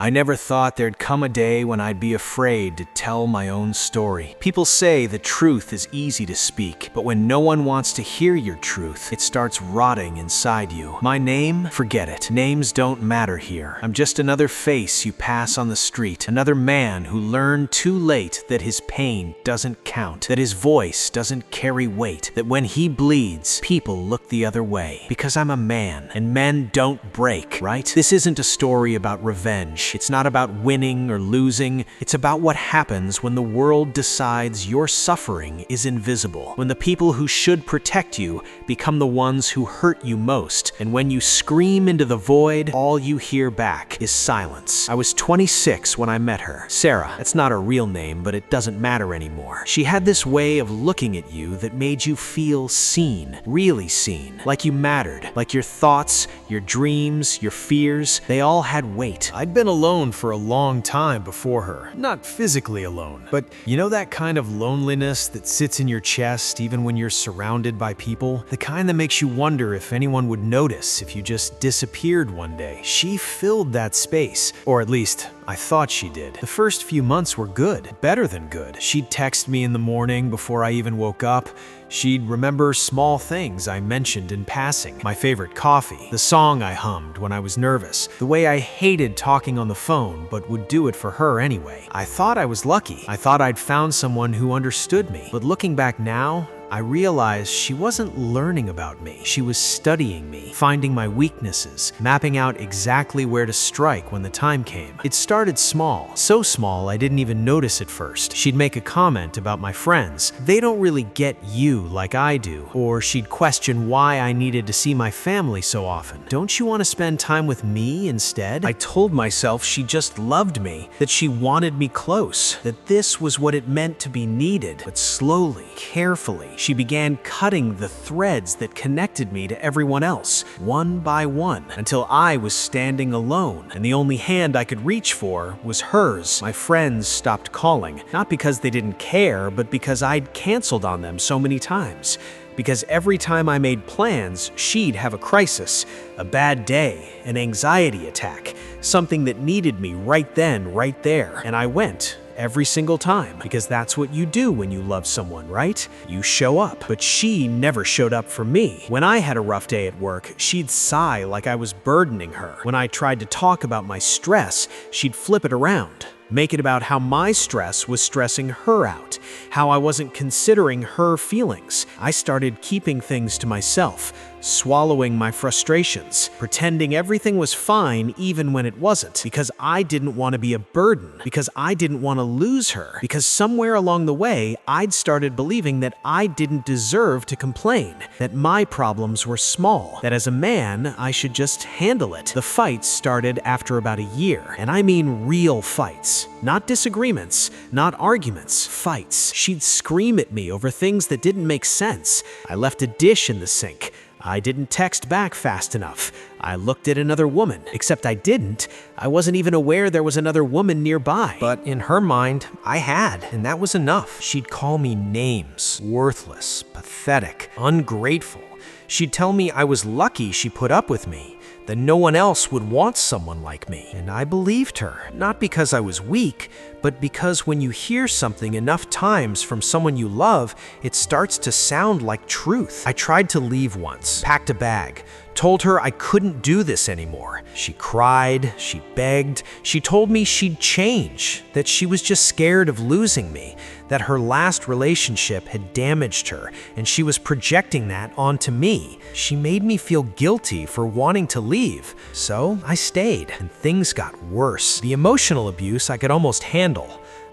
I never thought there'd come a day when I'd be afraid to tell my own story. People say the truth is easy to speak, but when no one wants to hear your truth, it starts rotting inside you. My name? Forget it. Names don't matter here. I'm just another face you pass on the street, another man who learned too late that his pain doesn't count, that his voice doesn't carry weight, that when he bleeds, people look the other way. Because I'm a man, and men don't break, right? This isn't a story about revenge. It's not about winning or losing. It's about what happens when the world decides your suffering is invisible, when the people who should protect you become the ones who hurt you most, and when you scream into the void, all you hear back is silence. I was 26 when I met her. Sarah. That's not her real name, but it doesn't matter anymore. She had this way of looking at you that made you feel seen, really seen, like you mattered, like your thoughts, your dreams, your fears, they all had weight. I'd been alone for a long time before her. Not physically alone, but you know that kind of loneliness that sits in your chest even when you're surrounded by people? The kind that makes you wonder if anyone would notice if you just disappeared one day. She filled that space, or at least I thought she did. The first few months were good, better than good. She'd text me in the morning before I even woke up. She'd remember small things I mentioned in passing. My favorite coffee, the song I hummed when I was nervous, the way I hated talking on the phone but would do it for her anyway. I thought I was lucky. I thought I'd found someone who understood me. But looking back now, I realized she wasn't learning about me. She was studying me, finding my weaknesses, mapping out exactly where to strike when the time came. It started small, so small I didn't even notice at first. She'd make a comment about my friends. They don't really get you like I do. Or she'd question why I needed to see my family so often. Don't you want to spend time with me instead? I told myself she just loved me, that she wanted me close, that this was what it meant to be needed. But slowly, carefully, she began cutting the threads that connected me to everyone else, one by one, until I was standing alone, and the only hand I could reach for was hers. My friends stopped calling, not because they didn't care, but because I'd canceled on them so many times. Because every time I made plans, she'd have a crisis, a bad day, an anxiety attack, something that needed me right then, right there, and I went. Every single time, because that's what you do when you love someone, right? You show up. But she never showed up for me. When I had a rough day at work, she'd sigh like I was burdening her. When I tried to talk about my stress, she'd flip it around. Make it about how my stress was stressing her out, how I wasn't considering her feelings. I started keeping things to myself, swallowing my frustrations, pretending everything was fine even when it wasn't, because I didn't want to be a burden, because I didn't want to lose her, because somewhere along the way, I'd started believing that I didn't deserve to complain, that my problems were small, that as a man, I should just handle it. The fights started after about a year, and I mean real fights. Not disagreements, not arguments, fights. She'd scream at me over things that didn't make sense. I left a dish in the sink. I didn't text back fast enough. I looked at another woman, except I didn't. I wasn't even aware there was another woman nearby. But in her mind, I had, and that was enough. She'd call me names, worthless, pathetic, ungrateful. She'd tell me I was lucky she put up with me, that no one else would want someone like me. And I believed her, not because I was weak, but because when you hear something enough times from someone you love, it starts to sound like truth. I tried to leave once, packed a bag, told her I couldn't do this anymore. She cried, she begged, she told me she'd change, that she was just scared of losing me, that her last relationship had damaged her, and she was projecting that onto me. She made me feel guilty for wanting to leave, so I stayed, and things got worse. The emotional abuse I could almost handle.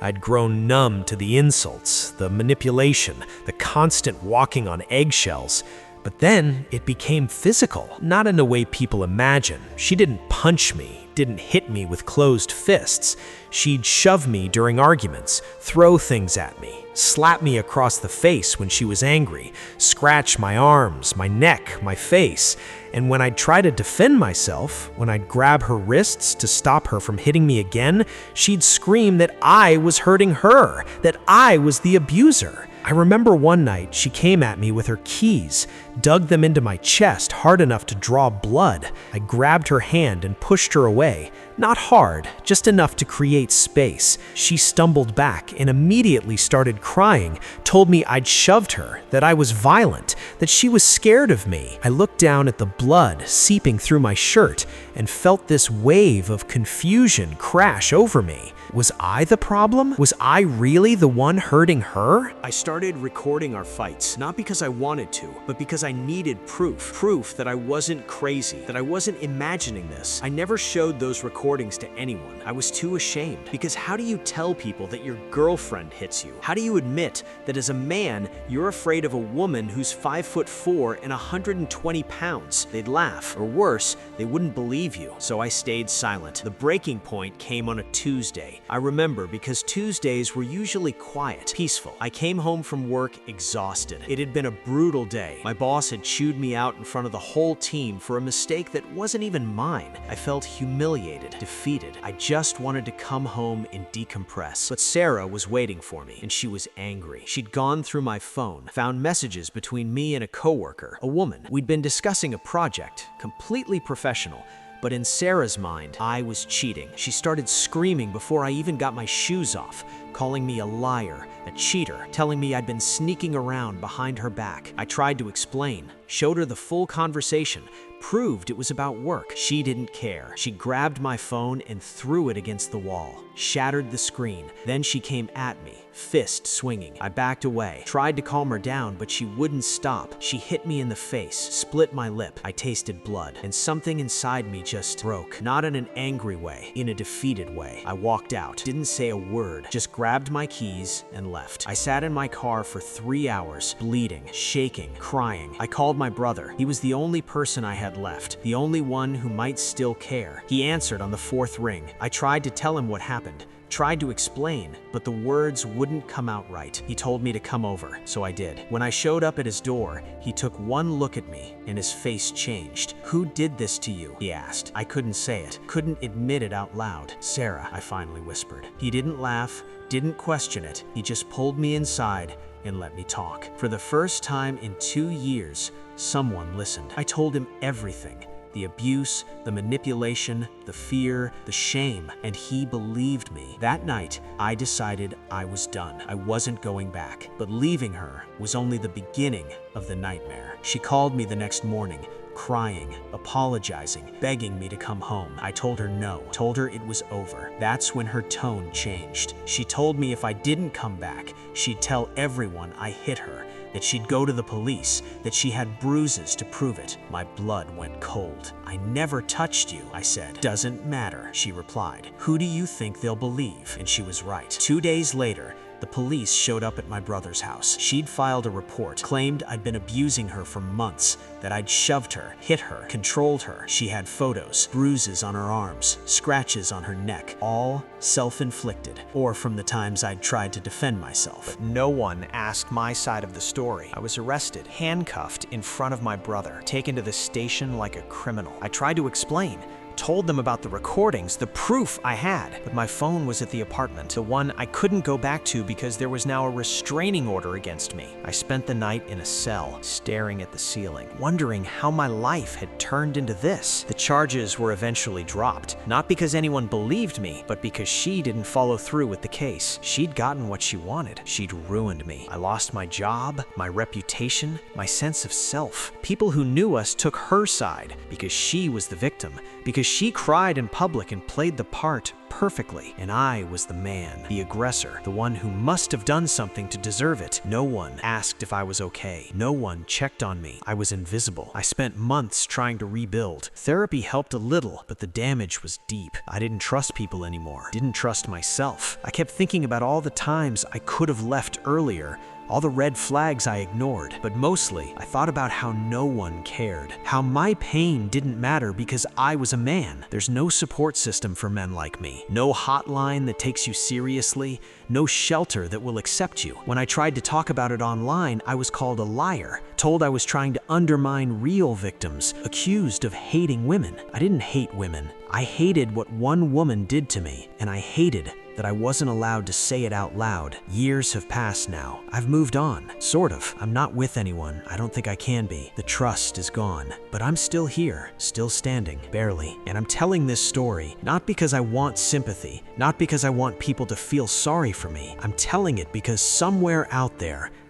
I'd grown numb to the insults, the manipulation, the constant walking on eggshells. But then it became physical, not in the way people imagine. She didn't punch me, didn't hit me with closed fists. She'd shove me during arguments, throw things at me, slap me across the face when she was angry, scratch my arms, my neck, my face. And when I'd try to defend myself, when I'd grab her wrists to stop her from hitting me again, she'd scream that I was hurting her, that I was the abuser. I remember one night she came at me with her keys, dug them into my chest hard enough to draw blood. I grabbed her hand and pushed her away. Not hard, just enough to create space. She stumbled back and immediately started crying, told me I'd shoved her, that I was violent, that she was scared of me. I looked down at the blood seeping through my shirt and felt this wave of confusion crash over me. Was I the problem? Was I really the one hurting her? I started recording our fights, not because I wanted to, but because I needed proof. Proof that I wasn't crazy, that I wasn't imagining this. I never showed those recordings to anyone. I was too ashamed. Because how do you tell people that your girlfriend hits you? How do you admit that as a man, you're afraid of a woman who's 5'4" and 120 pounds? They'd laugh, or worse, they wouldn't believe you. So I stayed silent. The breaking point came on a Tuesday. I remember because Tuesdays were usually quiet, peaceful. I came home from work exhausted. It had been a brutal day. My boss had chewed me out in front of the whole team for a mistake that wasn't even mine. I felt humiliated, defeated. I just wanted to come home and decompress. But Sarah was waiting for me, and she was angry. She'd gone through my phone, found messages between me and a coworker, a woman. We'd been discussing a project, completely professional. But in Sarah's mind, I was cheating. She started screaming before I even got my shoes off, calling me a liar, a cheater, telling me I'd been sneaking around behind her back. I tried to explain, showed her the full conversation, proved it was about work. She didn't care. She grabbed my phone and threw it against the wall, shattered the screen. Then she came at me, fist swinging. I backed away, tried to calm her down, but she wouldn't stop. She hit me in the face, split my lip. I tasted blood, and something inside me just broke. Not in an angry way, in a defeated way. I walked out, didn't say a word, just grabbed my keys and left. I sat in my car for 3 hours, bleeding, shaking, crying. I called my brother. He was the only person I had left, the only one who might still care. He answered on the 4th ring. I tried to tell him what happened, tried to explain, but the words wouldn't come out right. He told me to come over, so I did. When I showed up at his door, he took one look at me and his face changed. "Who did this to you?" he asked. I couldn't say it, couldn't admit it out loud. "Sarah," I finally whispered. He didn't laugh, didn't question it. He just pulled me inside and let me talk. For the first time in 2 years, someone listened. I told him everything. The abuse, the manipulation, the fear, the shame, and he believed me. That night, I decided I was done. I wasn't going back. But leaving her was only the beginning of the nightmare. She called me the next morning, crying, apologizing, begging me to come home. I told her no, told her it was over. That's when her tone changed. She told me if I didn't come back, she'd tell everyone I hit her, that she'd go to the police, that she had bruises to prove it. My blood went cold. "I never touched you," I said. "Doesn't matter," she replied. "Who do you think they'll believe?" And she was right. 2 days later, the police showed up at my brother's house. She'd filed a report, claimed I'd been abusing her for months, that I'd shoved her, hit her, controlled her. She had photos, bruises on her arms, scratches on her neck, all self-inflicted, or from the times I'd tried to defend myself. But no one asked my side of the story. I was arrested, handcuffed in front of my brother, taken to the station like a criminal. I tried to explain, told them about the recordings, the proof I had, but my phone was at the apartment, the one I couldn't go back to because there was now a restraining order against me. I spent the night in a cell, staring at the ceiling, wondering how my life had turned into this. The charges were eventually dropped, not because anyone believed me, but because she didn't follow through with the case. She'd gotten what she wanted. She'd ruined me. I lost my job, my reputation, my sense of self. People who knew us took her side because she was the victim, because she cried in public and played the part perfectly. And I was the man, the aggressor, the one who must have done something to deserve it. No one asked if I was okay. No one checked on me. I was invisible. I spent months trying to rebuild. Therapy helped a little, but the damage was deep. I didn't trust people anymore. Didn't trust myself. I kept thinking about all the times I could have left earlier, all the red flags I ignored. But mostly, I thought about how no one cared, how my pain didn't matter because I was a man. There's no support system for men like me, no hotline that takes you seriously, no shelter that will accept you. When I tried to talk about it online, I was called a liar, told I was trying to undermine real victims, accused of hating women. I didn't hate women. I hated what one woman did to me, and I hated that I wasn't allowed to say it out loud. Years have passed now. I've moved on, sort of. I'm not with anyone. I don't think I can be. The trust is gone. But I'm still here, still standing, barely. And I'm telling this story, not because I want sympathy, not because I want people to feel sorry for me. I'm telling it because somewhere out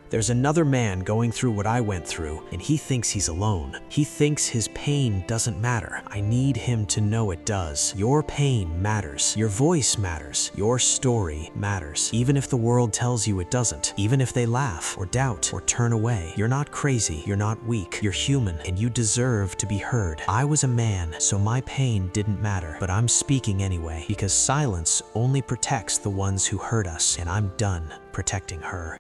there's another man going through what I went through, and he thinks he's alone. He thinks his pain doesn't matter. I need him to know it does. Your pain matters. Your voice matters. Your story matters. Even if the world tells you it doesn't. Even if they laugh or doubt or turn away. You're not crazy. You're not weak. You're human, and you deserve to be heard. I was a man, so my pain didn't matter. But I'm speaking anyway, because silence only protects the ones who hurt us, and I'm done protecting her.